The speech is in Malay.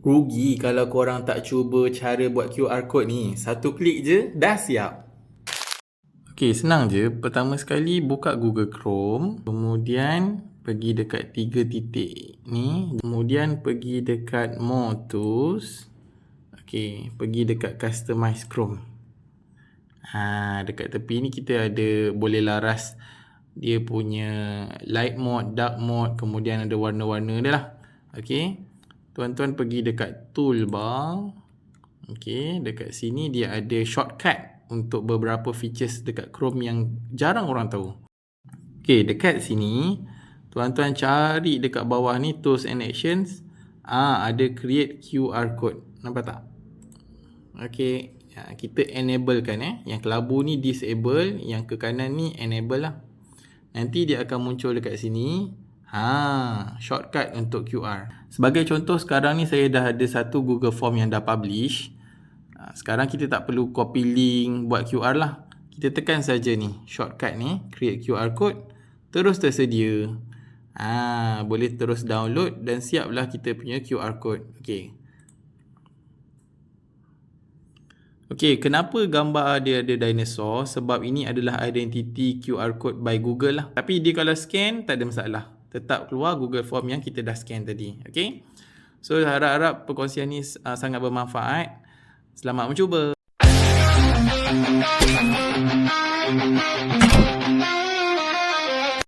Rugi kalau korang tak cuba cara buat QR code ni. Satu klik je, dah siap. Okey, senang je. Pertama sekali buka Google Chrome. Kemudian pergi dekat 3 titik ni. Kemudian pergi dekat More Tools. Okey, pergi dekat Customize Chrome. Dekat tepi ni kita ada boleh laras dia punya light mode, dark mode, kemudian ada warna-warna dia lah. Okey. Tuan-tuan pergi dekat toolbar. Okey, dekat sini dia ada shortcut untuk beberapa features dekat Chrome yang jarang orang tahu. Okey, dekat sini tuan-tuan cari dekat bawah ni tools and actions. Ada create QR code. Nampak tak? Okey, kita enable kan Yang kelabu ni disable, yang ke kanan ni enable lah. Nanti dia akan muncul dekat sini. Shortcut untuk QR. Sebagai contoh, sekarang ni saya dah ada satu Google Form yang dah publish. Sekarang kita tak perlu copy link buat QR lah. Kita tekan saja ni shortcut ni, create QR code, terus tersedia. Boleh terus download dan siaplah kita punya QR code. Okey, kenapa gambar dia ada dinosaur? Sebab ini adalah identity QR code by Google lah. Tapi dia kalau scan tak ada masalah. Tetap keluar Google Form yang kita dah scan tadi. Okey. So harap-harap perkongsian ni sangat bermanfaat. Selamat mencuba.